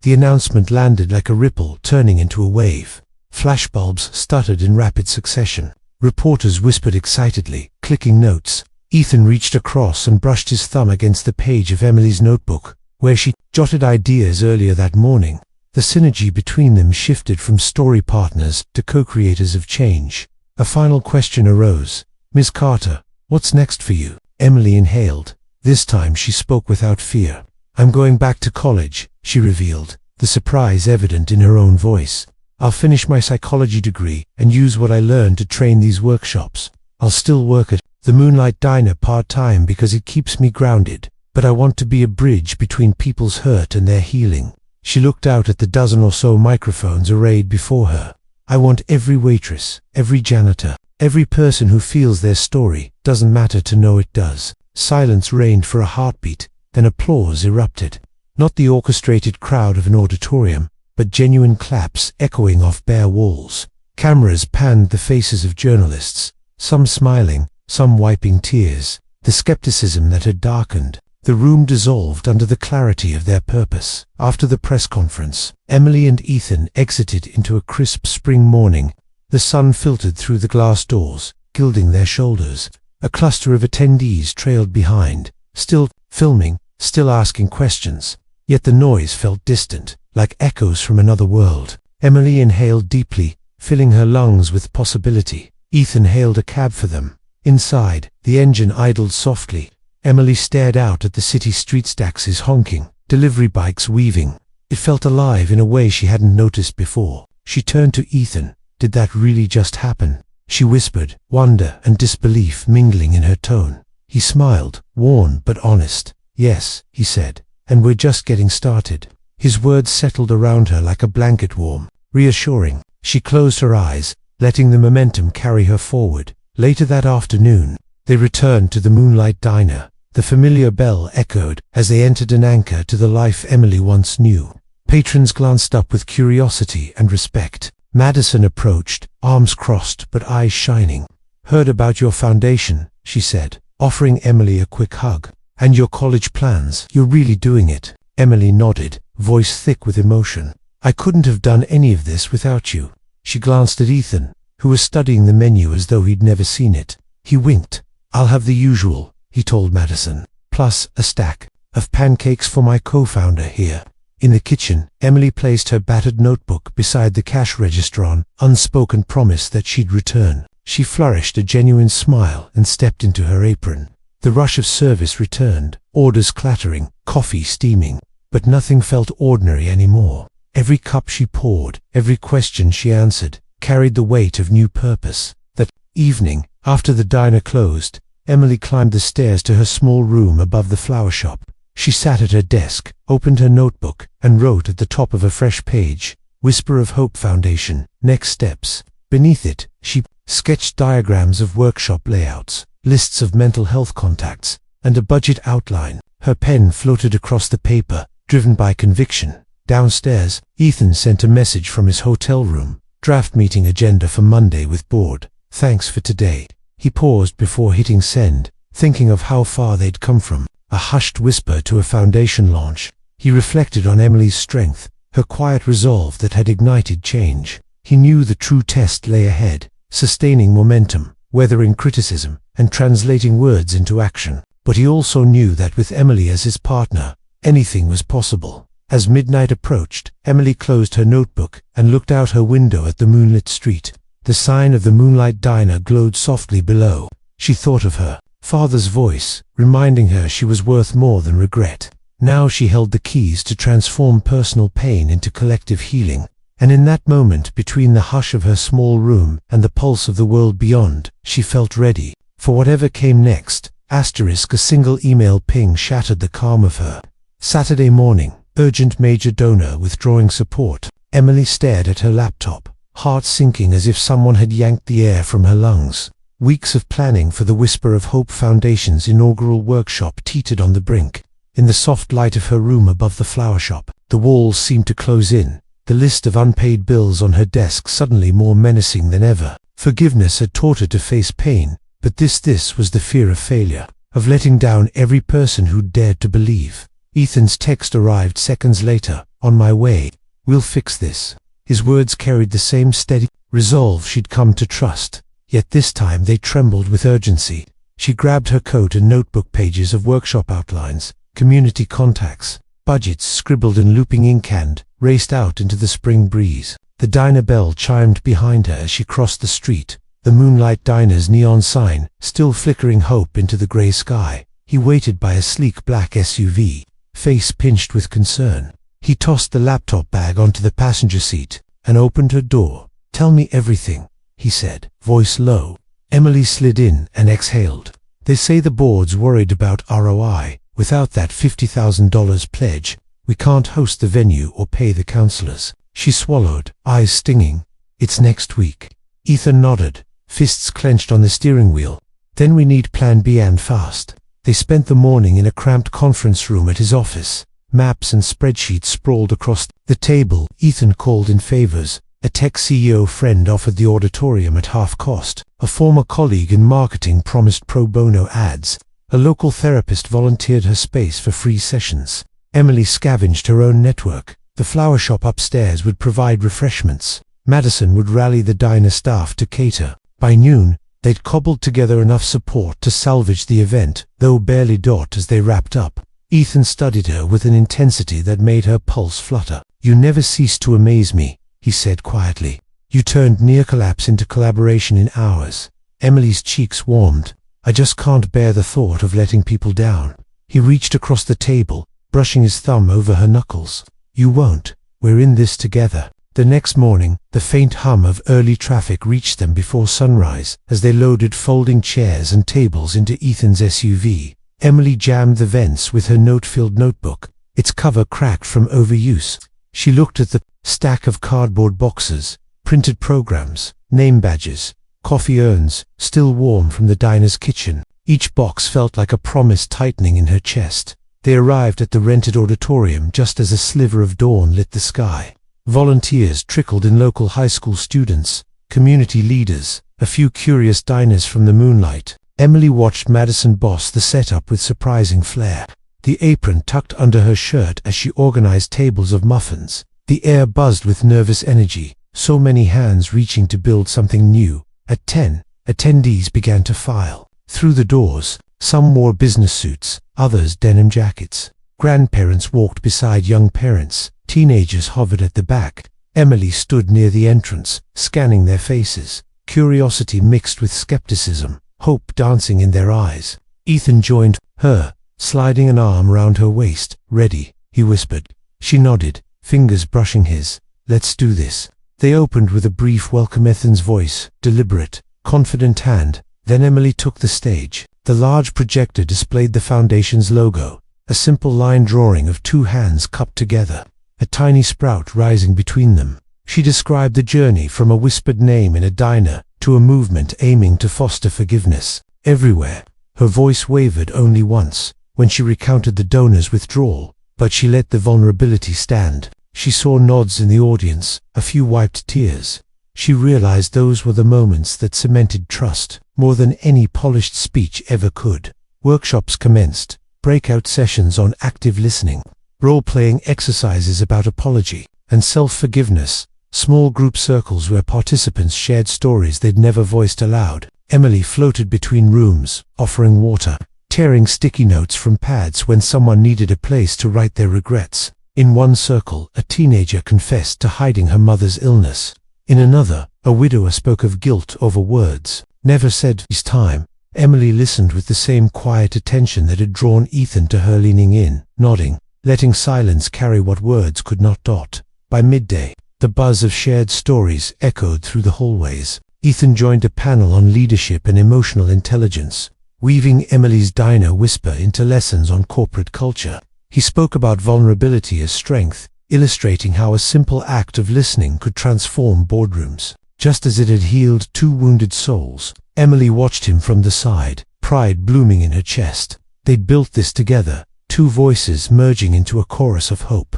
The announcement landed like a ripple turning into a wave. Flashbulbs stuttered in rapid succession. Reporters whispered excitedly, clicking notes. Ethan reached across and brushed his thumb against the page of Emily's notebook, where she jotted ideas earlier that morning. The synergy between them shifted from story partners to co-creators of change. A final question arose. "Miss Carter, what's next for you?" Emily inhaled. This time she spoke without fear. "I'm going back to college," she revealed, the surprise evident in her own voice. "I'll finish my psychology degree and use what I learned to train these workshops. I'll still work at the Moonlight Diner part-time because it keeps me grounded, but I want to be a bridge between people's hurt and their healing." She looked out at the dozen or so microphones arrayed before her. "I want every waitress, every janitor, every person who feels their story doesn't matter to know it does." Silence reigned for a heartbeat, then applause erupted. Not the orchestrated crowd of an auditorium, but genuine claps echoing off bare walls. Cameras panned the faces of journalists, some smiling, some wiping tears. The skepticism that had darkened the room dissolved under the clarity of their purpose. After the press conference, Emily and Ethan exited into a crisp spring morning. The sun filtered through the glass doors, gilding their shoulders. A cluster of attendees trailed behind, still filming, still asking questions. Yet the noise felt distant, like echoes from another world. Emily inhaled deeply, filling her lungs with possibility. Ethan hailed a cab for them. Inside, the engine idled softly. Emily stared out at the city street taxis honking, delivery bikes weaving. It felt alive in a way she hadn't noticed before. She turned to Ethan. "Did that really just happen?" she whispered, wonder and disbelief mingling in her tone. He smiled, worn but honest. "Yes," he said, "and we're just getting started." His words settled around her like a blanket warm, reassuring. She closed her eyes, letting the momentum carry her forward. Later that afternoon, they returned to the Moonlight Diner. The familiar bell echoed as they entered, an anchor to the life Emily once knew. Patrons glanced up with curiosity and respect. Madison approached, arms crossed but eyes shining. "Heard about your foundation," she said, offering Emily a quick hug. "And your college plans. You're really doing it." Emily nodded, voice thick with emotion. "I couldn't have done any of this without you." She glanced at Ethan, who was studying the menu as though he'd never seen it. He winked. "I'll have the usual," he told Madison, "plus a stack of pancakes for my co-founder here." In the kitchen, Emily placed her battered notebook beside the cash register, on unspoken promise that she'd return. She flourished a genuine smile and stepped into her apron. The rush of service returned, orders clattering, coffee steaming. But nothing felt ordinary anymore. Every cup she poured, every question she answered, carried the weight of new purpose. That evening, after the diner closed, Emily climbed the stairs to her small room above the flower shop. She sat at her desk, opened her notebook, and wrote at the top of a fresh page, "Whisper of Hope Foundation, Next Steps." Beneath it, she sketched diagrams of workshop layouts, lists of mental health contacts, and a budget outline. Her pen floated across the paper, driven by conviction. Downstairs, Ethan sent a message from his hotel room. "Draft meeting agenda for Monday with board. Thanks for today." He paused before hitting send, thinking of how far they'd come from a hushed whisper to a foundation launch. He reflected on Emily's strength, her quiet resolve that had ignited change. He knew the true test lay ahead, sustaining momentum, weathering criticism, and translating words into action. But he also knew that with Emily as his partner, anything was possible. As midnight approached, Emily closed her notebook and looked out her window at the moonlit street. The sign of the Moonlight Diner glowed softly below. She thought of her father's voice, reminding her she was worth more than regret. Now she held the keys to transform personal pain into collective healing. And in that moment, between the hush of her small room and the pulse of the world beyond, she felt ready for whatever came next. A single email ping shattered the calm of her. Saturday morning, urgent major donor withdrawing support. Emily stared at her laptop, heart sinking as if someone had yanked the air from her lungs. Weeks of planning for the Whisper of Hope Foundation's inaugural workshop teetered on the brink. In the soft light of her room above the flower shop, the walls seemed to close in, the list of unpaid bills on her desk suddenly more menacing than ever. Forgiveness had taught her to face pain, but this was the fear of failure, of letting down every person who dared to believe. Ethan's text arrived seconds later. On my way. We'll fix this. His words carried the same steady resolve she'd come to trust, yet this time they trembled with urgency. She grabbed her coat and notebook, pages of workshop outlines, community contacts, budgets scribbled in looping ink, and raced out into the spring breeze. The diner bell chimed behind her as she crossed the street, the Moonlight Diner's neon sign still flickering hope into the grey sky. He waited by a sleek black SUV, face pinched with concern. He tossed the laptop bag onto the passenger seat and opened her door. "Tell me everything," he said, voice low. Emily slid in and exhaled. "They say the board's worried about ROI. Without that $50,000 pledge, we can't host the venue or pay the counselors." She swallowed, eyes stinging. "It's next week." Ethan nodded, fists clenched on the steering wheel. "Then we need plan B, and fast." They spent the morning in a cramped conference room at his office. Maps and spreadsheets sprawled across the table. Ethan called in favors. A tech CEO friend offered the auditorium at half cost. A former colleague in marketing promised pro bono ads. A local therapist volunteered her space for free sessions. Emily scavenged her own network. The flower shop upstairs would provide refreshments. Madison would rally the diner staff to cater. By noon, they'd cobbled together enough support to salvage the event, though barely as they wrapped up. Ethan studied her with an intensity that made her pulse flutter. "You never cease to amaze me," he said quietly. "You turned near collapse into collaboration in hours." Emily's cheeks warmed. "I just can't bear the thought of letting people down." He reached across the table, brushing his thumb over her knuckles. "You won't. We're in this together." The next morning, the faint hum of early traffic reached them before sunrise as they loaded folding chairs and tables into Ethan's SUV. Emily jammed the vents with her note-filled notebook, its cover cracked from overuse. She looked at the stack of cardboard boxes, printed programs, name badges, coffee urns, still warm from the diner's kitchen. Each box felt like a promise tightening in her chest. They arrived at the rented auditorium just as a sliver of dawn lit the sky. Volunteers trickled in, local high school students, community leaders, a few curious diners from the Moonlight. Emily watched Madison boss the setup with surprising flair. The apron tucked under her shirt as she organized tables of muffins. The air buzzed with nervous energy, so many hands reaching to build something new. At 10, attendees began to file. Through the doors, some wore business suits, others denim jackets. Grandparents walked beside young parents. Teenagers hovered at the back. Emily stood near the entrance, scanning their faces, curiosity mixed with skepticism, hope dancing in their eyes. Ethan joined her, sliding an arm around her waist. "Ready?" he whispered. She nodded, fingers brushing his. "Let's do this." They opened with a brief welcome. Ethan's voice, deliberate, confident hand. Then Emily took the stage. The large projector displayed the foundation's logo, a simple line drawing of two hands cupped together, a tiny sprout rising between them. She described the journey from a whispered name in a diner to a movement aiming to foster forgiveness everywhere. Her voice wavered only once, when she recounted the donor's withdrawal, but she let the vulnerability stand. She saw nods in the audience, a few wiped tears. She realized those were the moments that cemented trust, more than any polished speech ever could. Workshops commenced, breakout sessions on active listening, role-playing exercises about apology and self-forgiveness, small group circles where participants shared stories they'd never voiced aloud. Emily floated between rooms, offering water, tearing sticky notes from pads when someone needed a place to write their regrets. In one circle, a teenager confessed to hiding her mother's illness. In another, a widower spoke of guilt over words never said. This time, Emily listened with the same quiet attention that had drawn Ethan to her, leaning in, nodding, letting silence carry what words could not. By midday, the buzz of shared stories echoed through the hallways. Ethan joined a panel on leadership and emotional intelligence, weaving Emily's diner whisper into lessons on corporate culture. He spoke about vulnerability as strength, illustrating how a simple act of listening could transform boardrooms. Just as it had healed two wounded souls, Emily watched him from the side, pride blooming in her chest. They'd built this together, two voices merging into a chorus of hope.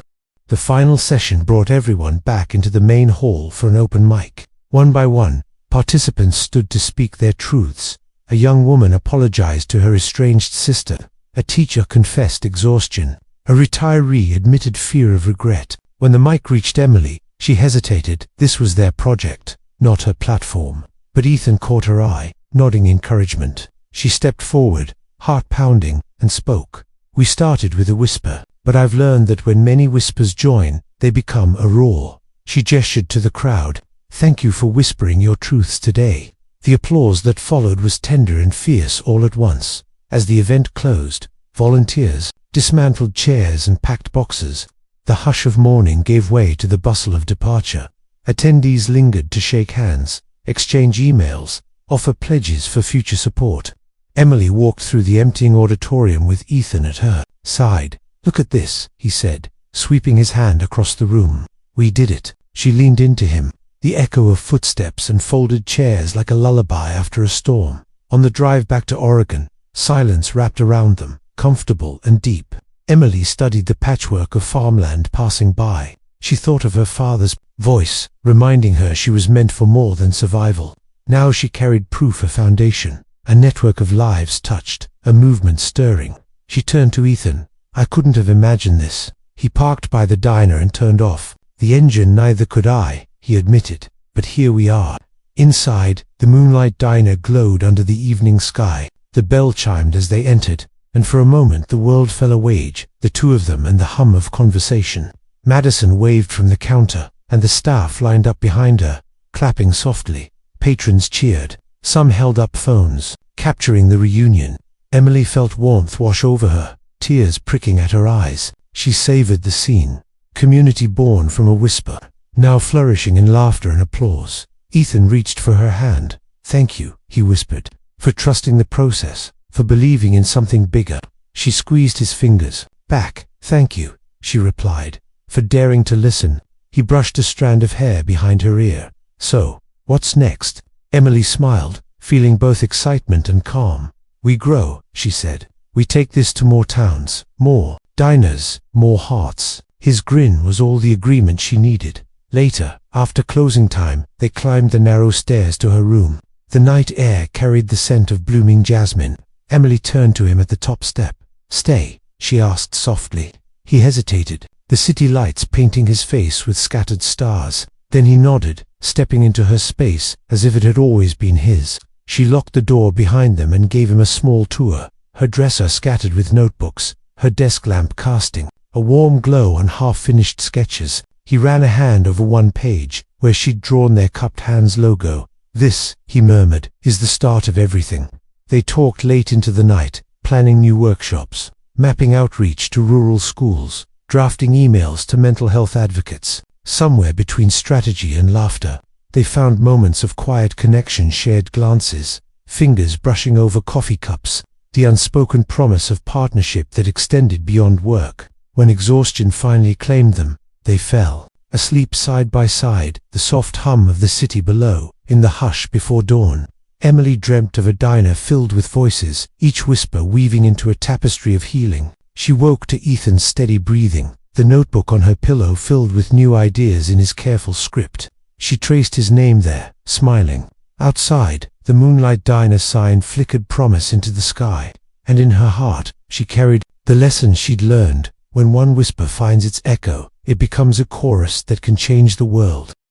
The final session brought everyone back into the main hall for an open mic. One by one, participants stood to speak their truths. A young woman apologized to her estranged sister. A teacher confessed exhaustion. A retiree admitted fear of regret. When the mic reached Emily, she hesitated. This was their project, not her platform. But Ethan caught her eye, nodding encouragement. She stepped forward, heart pounding, and spoke. We started with a whisper, but I've learned that when many whispers join, they become a roar. She gestured to the crowd. Thank you for whispering your truths today. The applause that followed was tender and fierce all at once. As the event closed, volunteers dismantled chairs and packed boxes. The hush of mourning gave way to the bustle of departure. Attendees lingered to shake hands, exchange emails, offer pledges for future support. Emily walked through the emptying auditorium with Ethan at her side. Look at this, he said, sweeping his hand across the room. We did it. She leaned into him, the echo of footsteps and folded chairs like a lullaby after a storm. On the drive back to Oregon, silence wrapped around them, comfortable and deep. Emily studied the patchwork of farmland passing by. She thought of her father's voice, reminding her she was meant for more than survival. Now she carried proof, a foundation, a network of lives touched, a movement stirring. She turned to Ethan. I couldn't have imagined this. He parked by the diner and turned off. The engine, neither could I, he admitted. But here we are. Inside, the moonlight diner glowed under the evening sky. The bell chimed as they entered, and for a moment the world fell away, the two of them and the hum of conversation. Madison waved from the counter, and the staff lined up behind her, clapping softly. Patrons cheered. Some held up phones, capturing the reunion. Emily felt warmth wash over her, tears pricking at her eyes. She savored the scene. Community born from a whisper, now flourishing in laughter and applause. Ethan reached for her hand. Thank you, he whispered, for trusting the process, for believing in something bigger. She squeezed his fingers. Back. Thank you, she replied, for daring to listen. He brushed a strand of hair behind her ear. So, what's next? Emily smiled, feeling both excitement and calm. We grow, she said. We take this to more towns, more diners, more hearts. His grin was all the agreement she needed. Later, after closing time, they climbed the narrow stairs to her room. The night air carried the scent of blooming jasmine. Emily turned to him at the top step. Stay, she asked softly. He hesitated, the city lights painting his face with scattered stars. Then he nodded, stepping into her space as if it had always been his. She locked the door behind them and gave him a small tour, her dresser scattered with notebooks, her desk lamp casting a warm glow on half-finished sketches. He ran a hand over one page, where she'd drawn their cupped hands logo. This, he murmured, is the start of everything. They talked late into the night, planning new workshops, mapping outreach to rural schools, drafting emails to mental health advocates. Somewhere between strategy and laughter, they found moments of quiet connection, shared glances, fingers brushing over coffee cups, the unspoken promise of partnership that extended beyond work. When exhaustion finally claimed them, they fell asleep side by side, the soft hum of the city below, in the hush before dawn. Emily dreamt of a diner filled with voices, each whisper weaving into a tapestry of healing. She woke to Ethan's steady breathing, the notebook on her pillow filled with new ideas in his careful script. She traced his name there, smiling. Outside, the moonlight diner sign flickered promise into the sky, and in her heart, she carried the lesson she'd learned. When one whisper finds its echo, it becomes a chorus that can change the world.